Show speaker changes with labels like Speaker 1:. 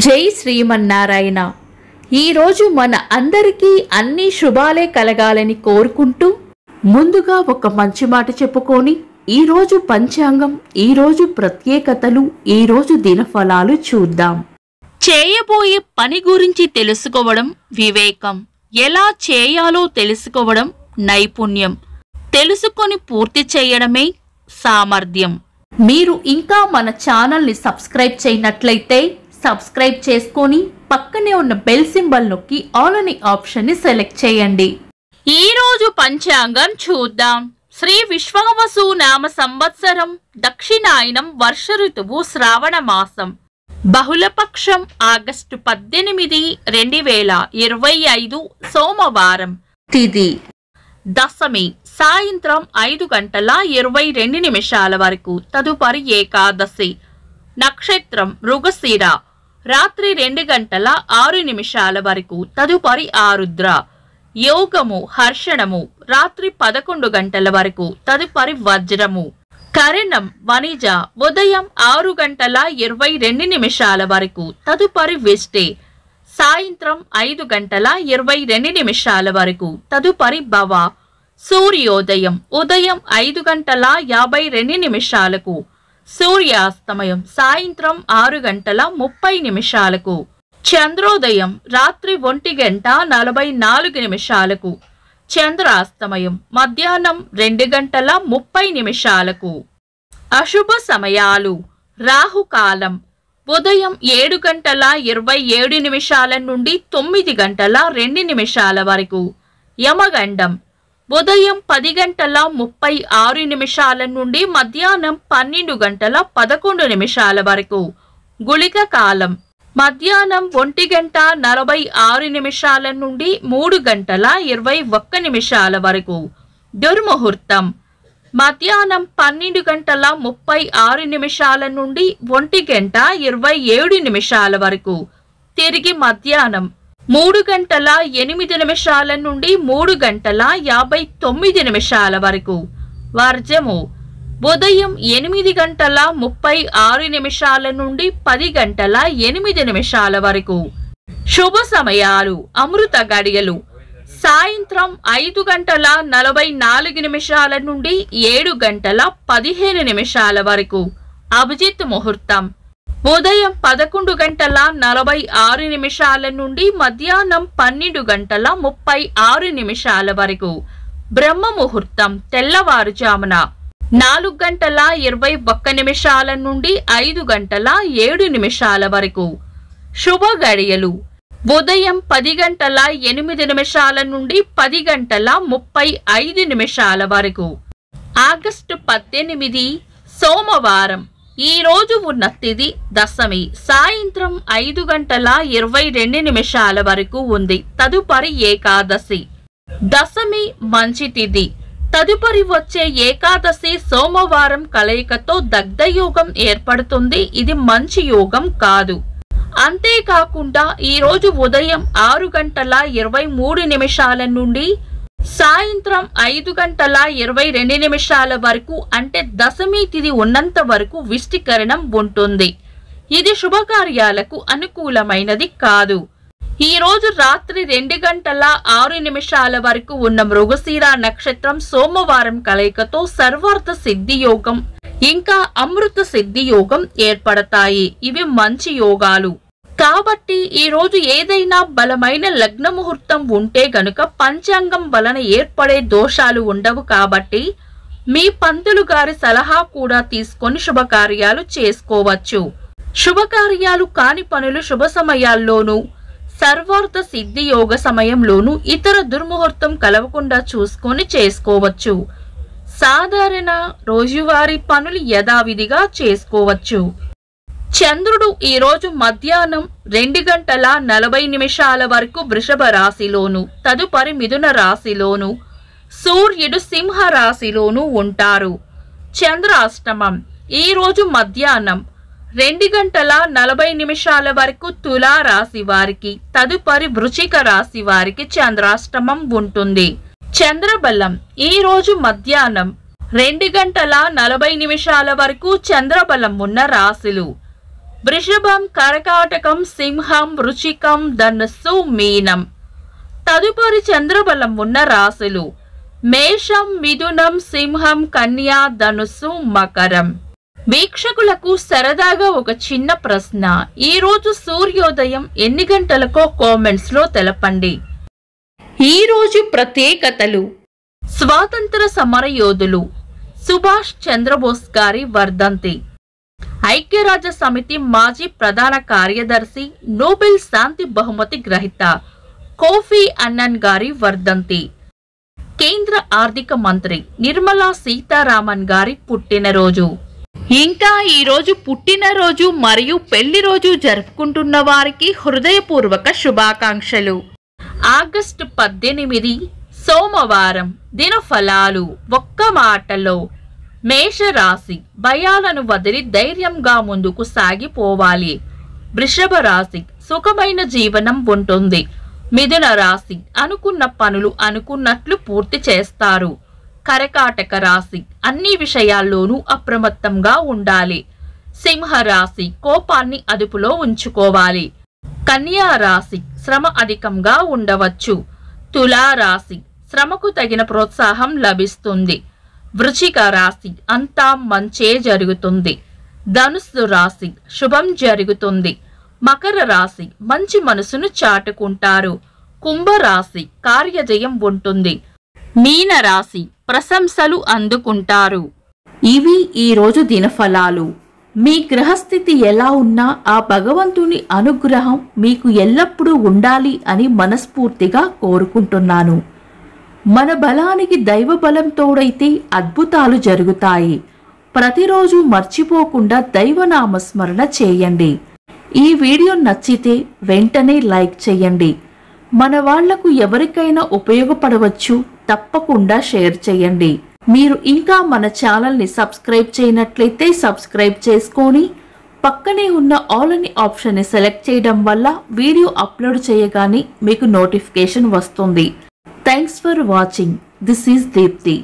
Speaker 1: జై శ్రీమన్నారాయణ. ఈరోజు మన అందరికీ అన్ని శుభాలే కలగాలని కోరుకుంటూ ముందుగా ఒక మంచి మాట చెప్పుకొని ఈరోజు పంచాంగం, ఈరోజు ప్రత్యేకతలు, ఈరోజు దినఫలాలు చూద్దాం.
Speaker 2: చేయబోయే పని గురించి తెలుసుకోవడం వివేకం, ఎలా చేయాలో తెలుసుకోవడం నైపుణ్యం, తెలుసుకొని పూర్తి చేయడమే సామర్థ్యం.
Speaker 1: మీరు ఇంకా మన ఛానల్ని సబ్స్క్రైబ్ చేయనట్లయితే సబ్స్క్రైబ్ చేసుకొని పక్కనే ఉన్న బెల్ సింబల్ నొక్కి ఆల్ అనే ఆప్షన్ని సెలెక్ట్ చేయండి.
Speaker 2: ఈరోజు పంచాంగం చూద్దాం. శ్రీ విశ్వావసు నామ సంవత్సరం, దక్షిణాయనం, వర్ష ఋతువు, శ్రావణ మాసం, బహుళపక్షం, ఆగస్టు 18, 2025, సోమవారం.
Speaker 1: తిథి
Speaker 2: దశమి సాయంత్రం 5:22 వరకు, తదుపరి ఏకాదశి. నక్షత్రం మృగశిర, రాత్రి 2:06 వరకు, తదుపరి ఆరుద్ర. యోగము హర్షణము, రాత్రి 11 వరకు, తదుపరి వజ్రము. కరణం వనిజ, ఉదయం 6:22 వరకు, తదుపరి విష్టి. సాయంత్రం 5:22 వరకు, తదుపరి భవ. సూర్యోదయం ఉదయం 5:52, సూర్యాస్తమయం సాయంత్రం 6:30. చంద్రోదయం రాత్రి 1:44, చంద్రాస్తమయం మధ్యాహ్నం 2:30. అశుభ సమయాలు. రాహుకాలం ఉదయం 7:27 నుండి 9:02 వరకు. యమగండం ఉదయం 10:36 నుండి మధ్యాహ్నం 12:11 వరకు. గుళిక కాలం మధ్యాహ్నం 1:46 నుండి 3:21 వరకు. దుర్ముహూర్తం మధ్యాహ్నం 12:36 నుండి 1:27 వరకు. తిరిగి మధ్యాహ్నం 3:08 నుండి 3:59 వరకు. వర్జము ఉదయం 8:36 నుండి 10:08 వరకు. శుభ సమయాలు. అమృత గడియలు సాయంత్రం 5:44 నుండి 7:15 వరకు. అభిజిత్ ముహూర్తం ఉదయం 11:46 నుండి మధ్యాహ్నం 12:36 వరకు. బ్రహ్మ ముహూర్తం తెల్లవారుజామున 4:21 నుండి 5:07 వరకు. శుభ గడియలు ఉదయం 10:08 నుండి 10:35 వరకు. ఆగస్టు 18 సోమవారం. ఈ రోజు ఉన్న తిథి దశమి, సాయంత్రం 5:22 వరకు ఉంది, తదుపరి ఏకాదశి. దశమి మంచి తిథి, తదుపరి వచ్చే ఏకాదశి సోమవారం కలయికతో దగ్ధయోగం ఏర్పడుతుంది. ఇది మంచి యోగం కాదు. అంతేకాకుండా ఈ రోజు ఉదయం 6:23 నుండి సాయంత్రం 5:22 వరకు, అంటే దశమి తిథి ఉన్నంత వరకు విష్టికరణం ఉంటుంది. ఇది శుభకార్యాలకు అనుకూలమైనది కాదు. ఈ రోజు రాత్రి 2:06 వరకు ఉన్న మృగశిర నక్షత్రం సోమవారం కలయికతో సర్వార్థ సిద్ధి యోగం ఇంకా అమృత సిద్ధి యోగం ఏర్పడతాయి. ఇవి మంచి యోగాలు. కాబట్టి ఈ రోజు ఏదైనా బలమైన లగ్న ముహూర్తం ఉంటే గనుక పంచాంగం వలన ఏర్పడే దోషాలు ఉండవు. కాబట్టి మీ పంతులు గారి సలహా కూడా తీసుకొని శుభకార్యాలు చేసుకోవచ్చు. శుభకార్యాలు కాని పనులు శుభ సమయాల్లోనూ, సర్వార్థ సిద్ధి యోగ సమయంలోనూ ఇతర దుర్ముహూర్తం కలవకుండా చూసుకొని చేసుకోవచ్చు. సాధారణ రోజువారీ పనులు యథావిధిగా చేసుకోవచ్చు. చంద్రుడు ఈ రోజు మధ్యాహ్నం 2:40 వరకు వృషభ రాశిలోను, తదుపరి మిథున రాశిలోను, సూర్యుడు సింహ రాశిలోను ఉంటారు. చంద్రాష్టమం ఈ రోజు మధ్యాహ్నం 2:40 వరకు తులా రాశి వారికి, తదుపరి వృశ్చిక రాశి వారికి చంద్రాష్టమం ఉంటుంది. చంద్రబలం ఈ రోజు మధ్యాహ్నం 2:40 వరకు చంద్రబలం ఉన్న రాశులు. వృషభం, కర్కాటకం, సింహం, వృశ్చికం, ధనుస్సు, మీనం. తదుపరి చంద్రబలం ఉన్న రాశులు మేషం, మిథునం, సింహం, కన్య, ధనుస్సు, మకరం. వీక్షకులకు సరదాగా ఒక చిన్న ప్రశ్న. ఈ రోజు సూర్యోదయం ఎన్ని గంటలకో కామెంట్స్ లో తెలపండి. ఈ రోజు ప్రత్యేకతలు: స్వాతంత్ర సమరయోధులు సుభాష్ చంద్రబోస్ గారి వర్ధంతి, ఐక్యరాజ్య సమితి మాజీ ప్రధాన కార్యదర్శి, నోబెల్ శాంతి బహుమతి గ్రహీత కోఫీ అన్నన్ గారి వర్ధంతి, కేంద్ర ఆర్థిక మంత్రి నిర్మలా సీతారామన్ గారి పుట్టినరోజు. ఇంకా ఈ రోజు పుట్టినరోజు మరియు పెళ్లి రోజు జరుపుకుంటున్న వారికి హృదయపూర్వక శుభాకాంక్షలు. ఆగస్టు 18 సోమవారం. దినఫలాలు. ఒక్క మాటలో మేషరాశి భయాలను వదిలి ధైర్యంగా ముందుకు సాగిపోవాలి. వృషభ రాశి సుఖమైన జీవనం ఉంటుంది. మిథున రాశి అనుకున్న పనులు అనుకున్నట్లు పూర్తి చేస్తారు. కర్కాటక రాశి అన్ని విషయాల్లోనూ అప్రమత్తంగా ఉండాలి. సింహ రాశి కోపాన్ని అదుపులో ఉంచుకోవాలి. కన్యా రాశి శ్రమ అధికంగా ఉండవచ్చు. తులా రాశి శ్రమకు తగిన ప్రోత్సాహం లభిస్తుంది. వృశ్చిక రాశి అంతా మంచే జరుగుతుంది. ధనుస్సు రాశి శుభం జరుగుతుంది. మకర రాశి మంచి మనసును చాటుకుంటారు. కుంభరాశి కార్యజయం ఉంటుంది. మీన రాశి ప్రశంసలు అందుకుంటారు. ఇవి ఈ రోజు దినఫలాలు. మీ గ్రహస్థితి ఎలా ఉన్నా ఆ భగవంతుని అనుగ్రహం మీకు ఎల్లప్పుడూ ఉండాలి అని మనస్ఫూర్తిగా కోరుకుంటున్నాను. మన బలానికి దైవ బలం తోడైతే అద్భుతాలు జరుగుతాయి. ప్రతిరోజు మర్చిపోకుండా దైవనామస్మరణ చేయండి. ఈ వీడియో నచ్చితే వెంటనే లైక్ చేయండి. మన వాళ్లకు ఎవరికైనా ఉపయోగపడవచ్చు. తప్పకుండా షేర్ చేయండి. మీరు ఇంకా మన ఛానల్ని సబ్స్క్రైబ్ చేయనట్లయితే సబ్స్క్రైబ్ చేసుకొని పక్కనే ఉన్న ఆల్ అని ఆప్షన్ని సెలెక్ట్ చేయడం వల్ల వీడియో అప్లోడ్ చేయగానే మీకు నోటిఫికేషన్ వస్తుంది. Thanks for watching. This is Deepti.